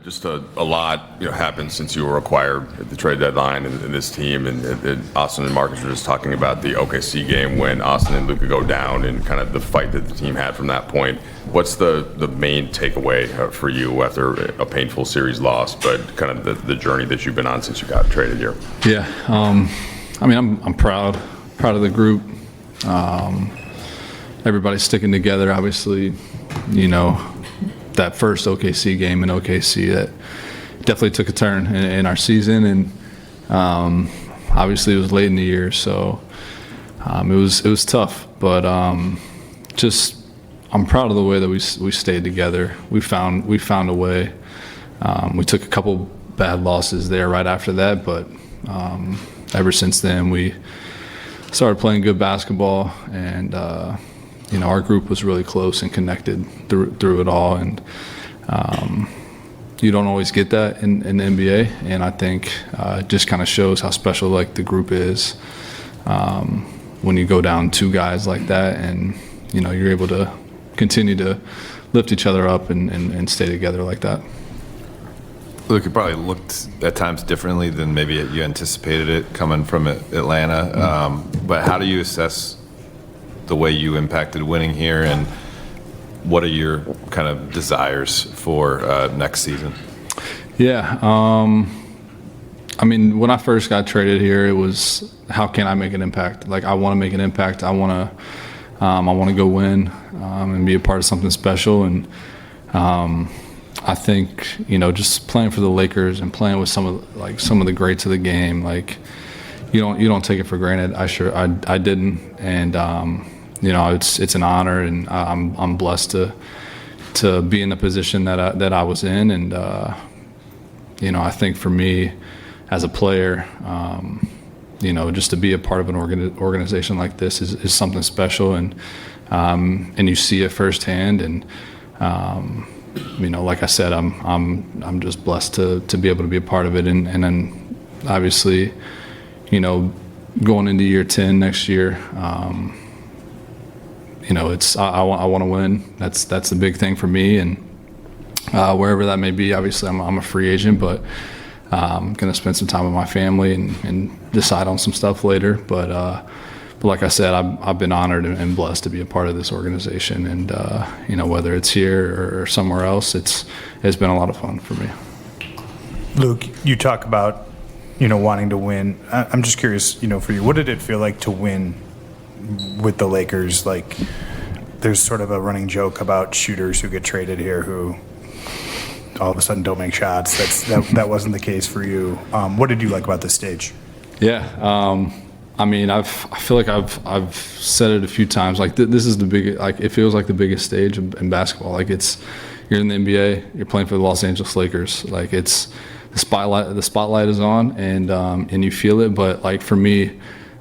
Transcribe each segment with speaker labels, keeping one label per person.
Speaker 1: Just a lot, happened since you were acquired at the trade deadline and this team. And Austin and Marcus were just talking about the OKC game when Austin and Luka go down and kind of the fight that the team had from that point. What's the main takeaway for you after a painful series loss, but kind of the journey that you've been on since you got traded here?
Speaker 2: Yeah, I'm proud of the group. Everybody's sticking together. Obviously, that first OKC game in OKC, that definitely took a turn in our season, and obviously it was late in the year, so it was tough. But I'm proud of the way that we stayed together. We found a way. We took a couple bad losses there right after that, but ever since then we started playing good basketball, and our group was really close and connected through it all, and you don't always get that in the NBA, and I think it just kind of shows how special the group is when you go down two guys like that, and you're able to continue to lift each other up and stay together like that.
Speaker 3: Look, it probably looked at times differently than maybe you anticipated it coming from Atlanta, but how do you assess the way you impacted winning here, and what are your kind of desires for next season?
Speaker 2: Yeah, when I first got traded here, it was, how can I make an impact? I want to make an impact. I want to go win and be a part of something special. And I think just playing for the Lakers and playing with some of the greats of the game, you don't take it for granted. I didn't, and it's an honor, and I'm blessed to be in the position that I was in, and I think for me as a player, just to be a part of an organization like this is something special, and you see it firsthand, and like I said, I'm just blessed to be able to be a part of it, and then obviously, going into year 10 next year. I want to win. That's the big thing for me, and wherever that may be. Obviously, I'm a free agent, but I'm going to spend some time with my family and decide on some stuff later. But like I said, I've been honored and blessed to be a part of this organization, and whether it's here or somewhere else, it's been a lot of fun for me.
Speaker 4: Luke, you talk about wanting to win. I'm just curious, for you, what did it feel like to win with the Lakers? There's sort of a running joke about shooters who get traded here who all of a sudden don't make shots. That wasn't the case for you. What did you like about this stage?
Speaker 2: Yeah, I feel like I've said it a few times. This is the big. It feels like the biggest stage in basketball. You're in the NBA. You're playing for the Los Angeles Lakers. It's the spotlight. The spotlight is on, and you feel it. But for me,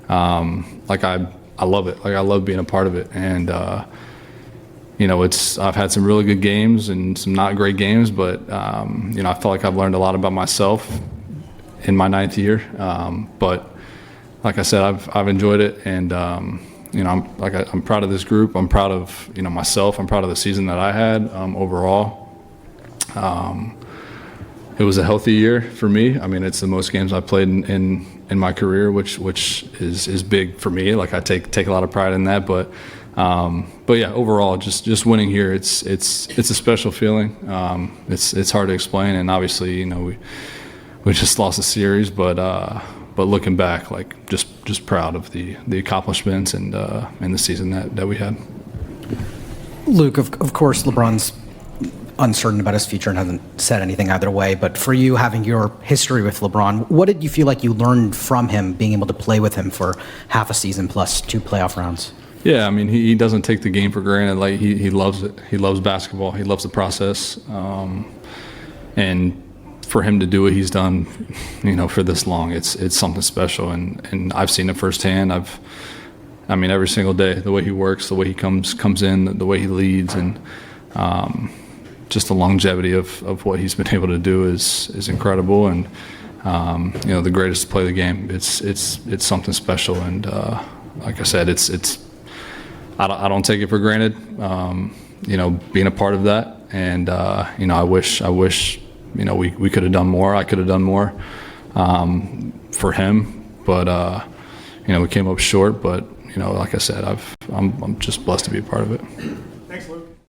Speaker 2: I love it. I love being a part of it, and I've had some really good games and some not great games, but I feel like I've learned a lot about myself in my 9th year. But like I said, I've enjoyed it, and I'm proud of this group. I'm proud of myself. I'm proud of the season that I had overall. It was a healthy year for me. It's the most games I've played in my career, which is big for me. I take a lot of pride in that. But yeah, overall, just winning here, it's a special feeling. It's hard to explain, and obviously, we just lost a series, but looking back, just proud of the accomplishments and the season that we had.
Speaker 5: Luke, of course, LeBron's uncertain about his future and hasn't said anything either way, but for you, having your history with LeBron, what did you feel like you learned from him, being able to play with him for half a season plus 2 playoff rounds?
Speaker 2: Yeah, he doesn't take the game for granted. He loves it. He loves basketball. He loves the process, and for him to do what he's done, for this long, it's something special, and I've seen it firsthand. Every single day, the way he works, the way he comes in, the way he leads, and just the longevity of what he's been able to do is incredible, and the greatest to play the game. It's something special, and like I said, I don't take it for granted. Being a part of that, and I wish we could have done more. I could have done more for him, but we came up short. But like I said, I'm just blessed to be a part of it.